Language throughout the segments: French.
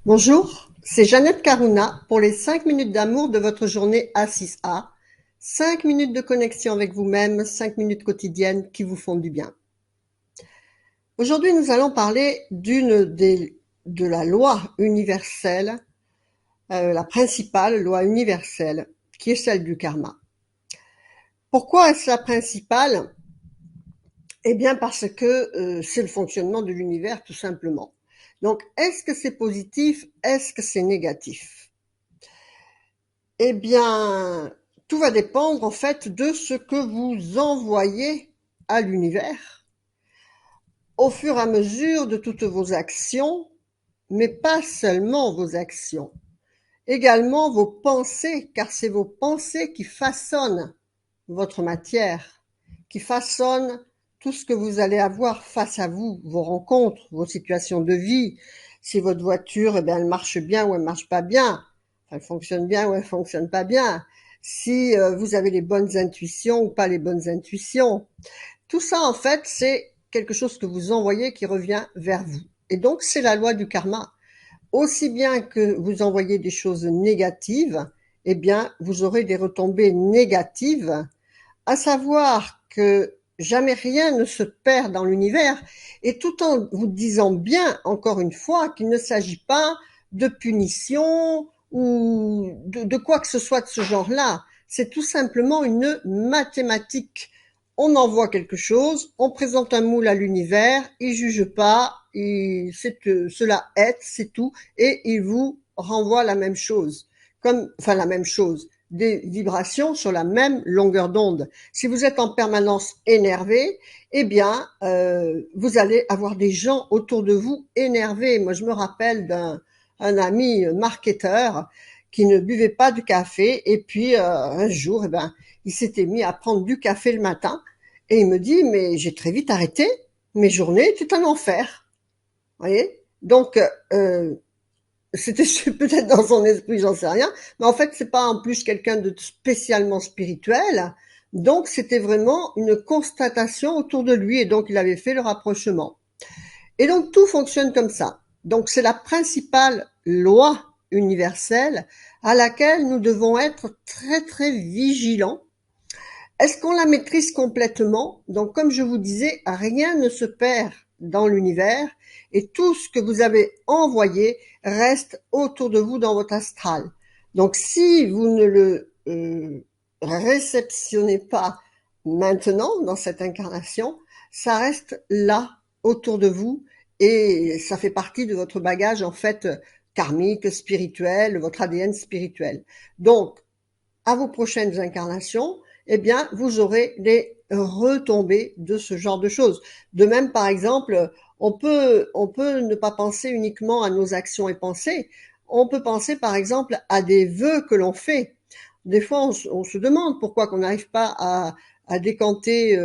Bonjour, c'est Jeannette Karuna pour les 5 minutes d'amour de votre journée A6A. 5 minutes de connexion avec vous-même, 5 minutes quotidiennes qui vous font du bien. Aujourd'hui, nous allons parler de la loi universelle, la principale loi universelle, qui est celle du karma. Pourquoi est-ce la principale? Eh bien parce que c'est le fonctionnement de l'univers tout simplement. Donc, est-ce que c'est positif? Est-ce que c'est négatif? Eh bien, tout va dépendre en fait de ce que vous envoyez à l'univers au fur et à mesure de toutes vos actions, mais pas seulement vos actions, également vos pensées, car c'est vos pensées qui façonnent votre matière, qui façonnent tout ce que vous allez avoir face à vous, vos rencontres, vos situations de vie. Si votre voiture, eh bien, elle marche bien ou elle marche pas bien, elle fonctionne bien ou elle fonctionne pas bien. Si vous avez les bonnes intuitions ou pas les bonnes intuitions. Tout ça, en fait, c'est quelque chose que vous envoyez qui revient vers vous. Et donc, c'est la loi du karma. Aussi bien que vous envoyez des choses négatives, eh bien, vous aurez des retombées négatives, à savoir que jamais rien ne se perd dans l'univers, et tout en vous disant bien, encore une fois, qu'il ne s'agit pas de punition ou de quoi que ce soit de ce genre-là. C'est tout simplement une mathématique. On envoie quelque chose, on présente un moule à l'univers, il juge pas, cela est, c'est tout, et il vous renvoie la même chose. Enfin la même chose, des vibrations sur la même longueur d'onde. Si vous êtes en permanence énervé, eh bien, vous allez avoir des gens autour de vous énervés. Moi, je me rappelle d'un ami marketeur qui ne buvait pas de café et puis un jour, eh ben, il s'était mis à prendre du café le matin et il me dit, mais j'ai très vite arrêté, mes journées étaient un enfer. Vous voyez? Donc, c'était peut-être dans son esprit, j'en sais rien, mais en fait, c'est pas en plus quelqu'un de spécialement spirituel, donc c'était vraiment une constatation autour de lui, et donc il avait fait le rapprochement. Et donc tout fonctionne comme ça. Donc c'est la principale loi universelle à laquelle nous devons être très très vigilants. Est-ce qu'on la maîtrise complètement? Donc, comme je vous disais, rien ne se perd dans l'univers et tout ce que vous avez envoyé reste autour de vous dans votre astral. Donc, si vous ne le réceptionnez pas maintenant dans cette incarnation, ça reste là autour de vous et ça fait partie de votre bagage en fait karmique, spirituel, votre ADN spirituel. Donc, à vos prochaines incarnations, eh bien, vous aurez des retombées de ce genre de choses. De même, par exemple, on peut ne pas penser uniquement à nos actions et pensées. On peut penser, par exemple, à des vœux que l'on fait. Des fois, on se demande pourquoi qu'on n'arrive pas à décanter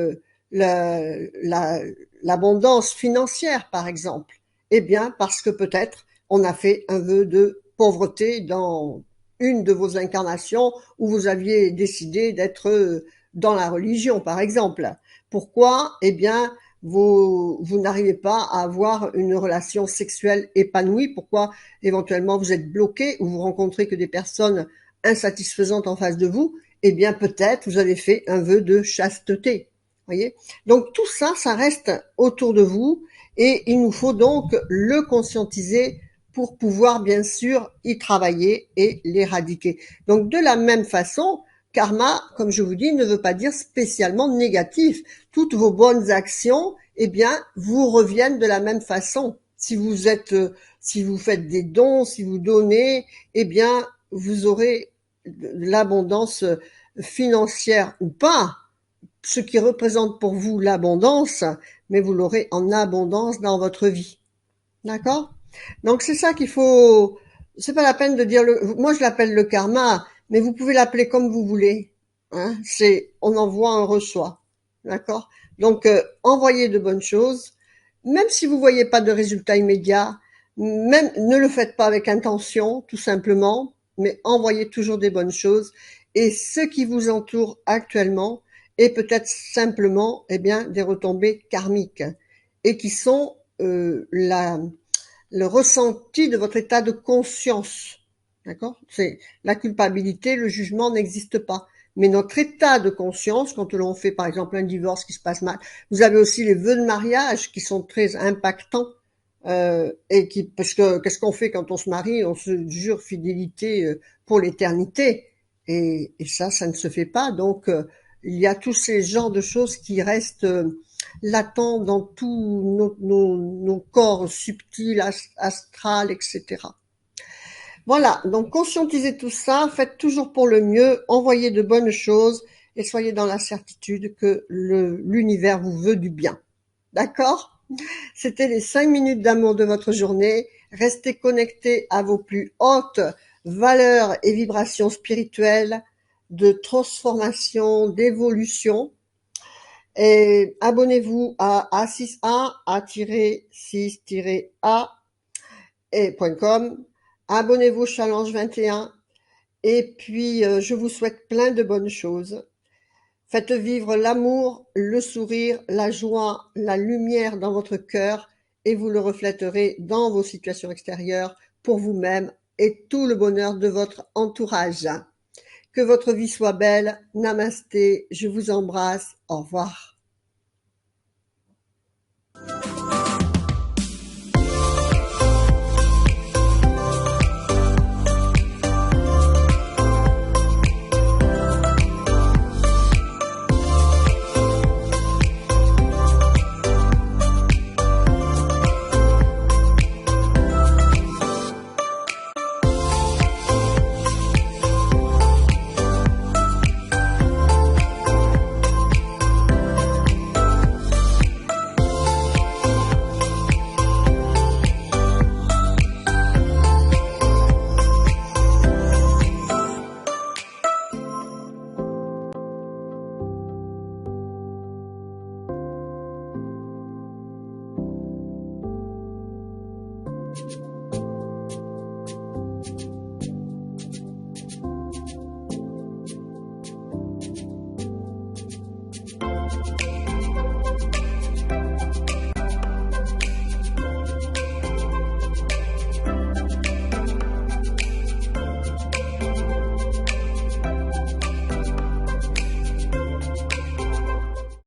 l'abondance financière, par exemple. Eh bien, parce que peut-être on a fait un vœu de pauvreté dans une de vos incarnations où vous aviez décidé d'être dans la religion, par exemple. Pourquoi? Eh bien, vous n'arrivez pas à avoir une relation sexuelle épanouie. Pourquoi éventuellement vous êtes bloqué ou vous rencontrez que des personnes insatisfaisantes en face de vous? Eh bien, peut-être vous avez fait un vœu de chasteté. Voyez? Donc tout ça, ça reste autour de vous et il nous faut donc le conscientiser pour pouvoir bien sûr y travailler et l'éradiquer. Donc de la même façon, karma, comme je vous dis, ne veut pas dire spécialement négatif. Toutes vos bonnes actions, eh bien, vous reviennent de la même façon. Si vous faites des dons, si vous donnez, eh bien, vous aurez l'abondance financière ou pas, ce qui représente pour vous l'abondance, mais vous l'aurez en abondance dans votre vie. D'accord? Donc c'est ça qu'il faut. C'est pas la peine de dire Moi je l'appelle le karma, mais vous pouvez l'appeler comme vous voulez. Hein? C'est on envoie, on reçoit. D'accord? Donc envoyez de bonnes choses, même si vous voyez pas de résultat immédiat, même ne le faites pas avec intention, tout simplement, mais envoyez toujours des bonnes choses. Et ce qui vous entoure actuellement est peut-être simplement, eh bien, des retombées karmiques et qui sont la le ressenti de votre état de conscience. D'accord? C'est la culpabilité, le jugement n'existe pas. Mais notre état de conscience, quand l'on fait par exemple un divorce qui se passe mal, vous avez aussi les vœux de mariage qui sont très impactants. Et qui, parce que qu'est-ce qu'on fait quand on se marie? On se jure fidélité pour l'éternité. Et ça ne se fait pas. Donc, il y a tous ces genres de choses qui restent latents dans tous nos corps subtils, astrales, etc. Voilà, donc conscientisez tout ça, faites toujours pour le mieux, envoyez de bonnes choses et soyez dans la certitude que l'univers vous veut du bien. D'accord? C'était les 5 minutes d'amour de votre journée. Restez connectés à vos plus hautes valeurs et vibrations spirituelles de transformation, d'évolution. Et abonnez-vous à A6A, A-6-A et.com. Abonnez-vous au Challenge 21. Et puis, je vous souhaite plein de bonnes choses. Faites vivre l'amour, le sourire, la joie, la lumière dans votre cœur et vous le reflèterez dans vos situations extérieures pour vous-même et tout le bonheur de votre entourage. Que votre vie soit belle. Namasté, je vous embrasse. Au revoir.